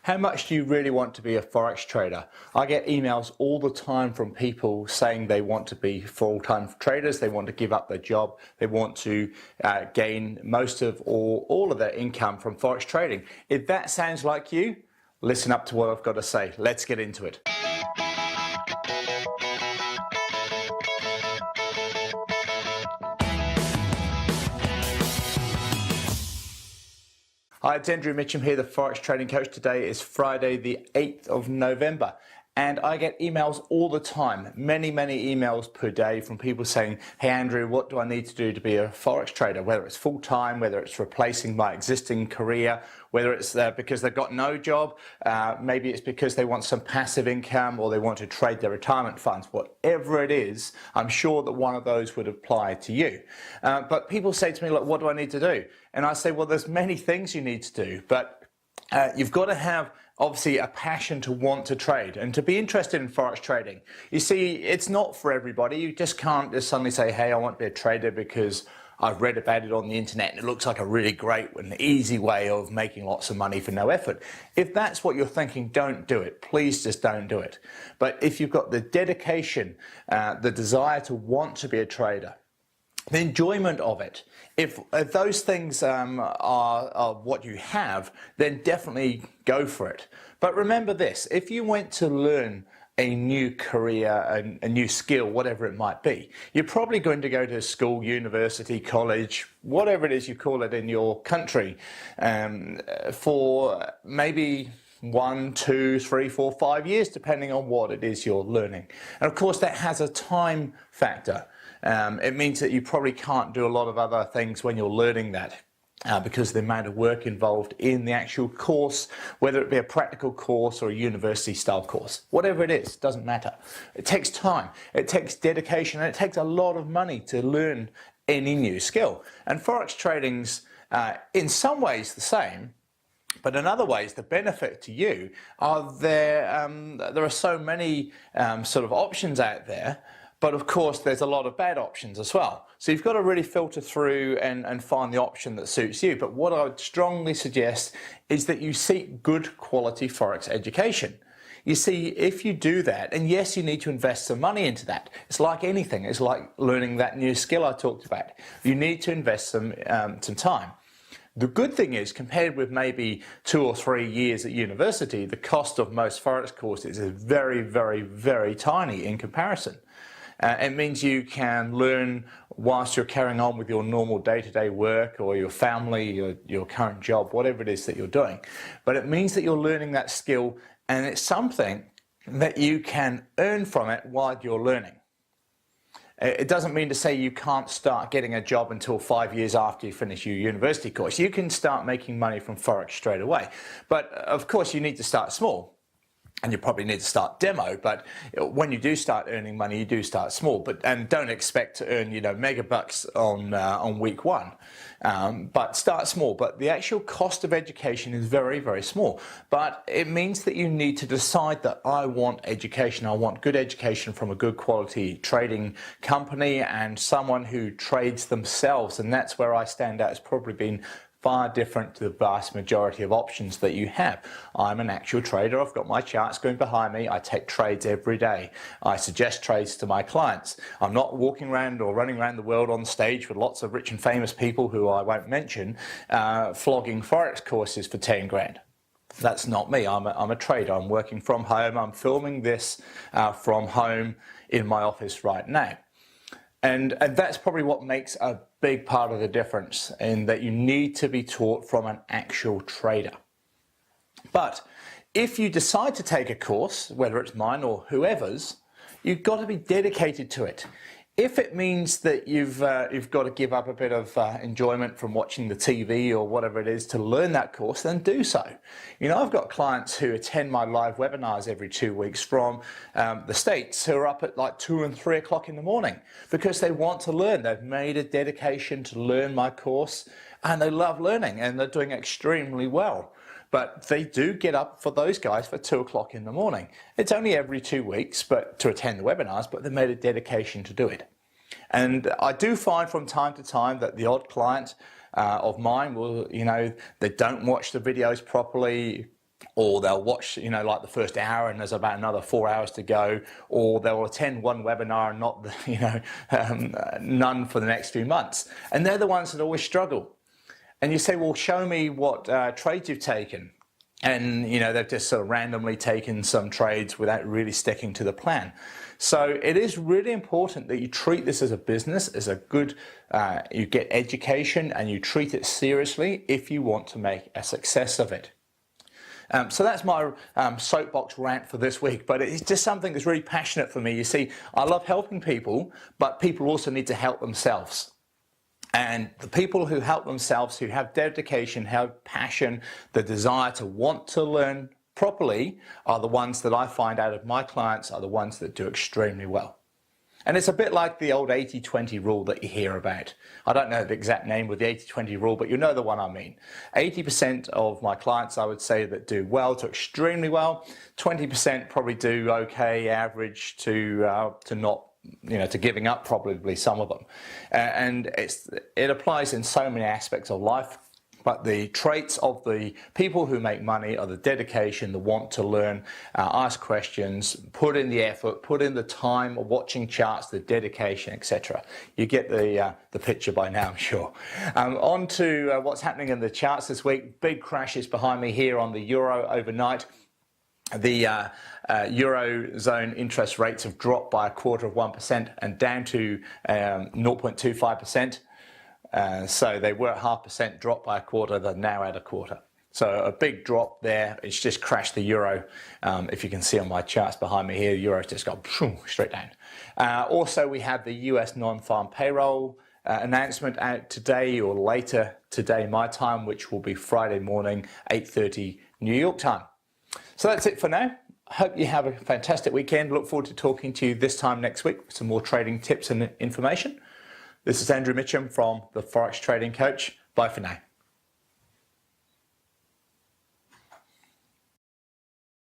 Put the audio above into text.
How much do you really want to be a Forex trader? I get emails all the time from people saying they want to be full-time traders, they want to give up their job, they want to gain most of or all of their income from Forex trading. If that sounds like you, listen up to what I've got to say. Let's get into it. Hi, it's Mitchem here, the Forex Trading Coach. Today is Friday, the 8th of November, and I get emails all the time, many emails per day from people saying, hey Andrew, what do I need to do to be a Forex trader? Whether it's full-time, whether it's replacing my existing career, whether it's because they've got no job, maybe it's because they want some passive income or they want to trade their retirement funds. Whatever it is, I'm sure that one of those would apply to you. But people say to me, look, what do I need to do? And I say, well, there's many things you need to do, but you've got to have obviously a passion to want to trade and to be interested in Forex trading. You see, it's not for everybody. You just can't just suddenly say, hey, I want to be a trader because I've read about it on the internet and it looks like a really great and easy way of making lots of money for no effort. If that's what you're thinking, don't do it. Please just don't do it. But if you've got the dedication, the desire to want to be a trader, the enjoyment of it, if those things are what you have, then definitely go for it. But remember this, if you went to learn a new career, a new skill, whatever it might be, you're probably going to go to school, university, college, whatever it is you call it in your country, for maybe 1, 2, 3, 4, 5 years, depending on what it is you're learning. And of course, that has a time factor. It means that you probably can't do a lot of other things when you're learning that because of the amount of work involved in the actual course, whether it be a practical course or a university style course. Whatever it is, doesn't matter. It takes time, it takes dedication, and it takes a lot of money to learn any new skill. And Forex trading's in some ways the same, but in other ways, the benefit to you are there are so many sort of options out there. But of course, there's a lot of bad options as well. So you've got to really filter through and find the option that suits you. But what I would strongly suggest is that you seek good quality Forex education. You see, if you do that, and yes, you need to invest some money into that. It's like anything. It's like learning that new skill I talked about. You need to invest some time. The good thing is, compared with maybe 2 or 3 years at university, the cost of most Forex courses is very tiny in comparison. It means you can learn whilst you're carrying on with your normal day-to-day work or your family, your current job, whatever it is that you're doing. But it means that you're learning that skill, and it's something that you can earn from it while you're learning. It doesn't mean to say you can't start getting a job until 5 years after you finish your university course. You can start making money from Forex straight away. But of course, you need to start small. And you probably need to start demo, but when you do start earning money, you do start small. And don't expect to earn, mega bucks on week one. But start small. But the actual cost of education is very small. But it means that you need to decide that I want education. I want good education from a good quality trading company and someone who trades themselves. And that's where I stand out. It's probably been far different to the vast majority of options that you have. I'm an actual trader. I've got my charts going behind me. I take trades every day. I suggest trades to my clients. I'm not walking around or running around the world on stage with lots of rich and famous people who I won't mention, flogging Forex courses for 10 grand. That's not me. I'm a trader. I'm working from home. I'm filming this from home in my office right now. And that's probably what makes a big part of the difference, in that you need to be taught from an actual trader. But if you decide to take a course, whether it's mine or whoever's, you've got to be dedicated to it. If it means that you've got to give up a bit of enjoyment from watching the TV or whatever it is to learn that course, then do so. I've got clients who attend my live webinars every 2 weeks from the States, who are up at like 2 and 3 o'clock in the morning because they want to learn. They've made a dedication to learn my course and they love learning and they're doing extremely well. But they do get up, for those guys, for 2 o'clock in the morning. It's only every 2 weeks to attend the webinars, but they made a dedication to do it. And I do find from time to time that the odd client of mine will, they don't watch the videos properly, or they'll watch, like the first hour and there's about another 4 hours to go, or they'll attend one webinar and not, none for the next few months. And they're the ones that always struggle. And you say, well, show me what trades you've taken. And, they've just sort of randomly taken some trades without really sticking to the plan. So it is really important that you treat this as a business, as a good, you get education and you treat it seriously if you want to make a success of it. So that's my soapbox rant for this week, but it's just something that's really passionate for me. You see, I love helping people, but people also need to help themselves. And the people who help themselves, who have dedication, have passion, the desire to want to learn properly, are the ones that I find out of my clients are the ones that do extremely well. And it's a bit like the old 80-20 rule that you hear about. I don't know the exact name of the 80-20 rule, but you know the one I mean. 80% of my clients, I would say, that do well to extremely well. 20% probably do okay, average to not, to giving up, probably some of them. And it applies in so many aspects of life. But the traits of the people who make money are the dedication, the want to learn, ask questions, put in the effort, put in the time of watching charts, the dedication, etc. You get the picture by now, I'm sure. On to what's happening in the charts this week. Big crashes behind me here on the euro overnight. The Eurozone interest rates have dropped by 0.25% and down to 0.25%. So they were at 0.5%, dropped by a quarter, they're now at a quarter. So a big drop there. It's just crashed the euro. If you can see on my charts behind me here, the euro's just gone straight down. Also, we have the US non-farm payroll announcement out today or later today my time, which will be Friday morning, 8:30 New York time. So that's it for now. Hope you have a fantastic weekend. Look forward to talking to you this time next week with some more trading tips and information. This is Andrew Mitchem from the Forex Trading Coach. Bye for now.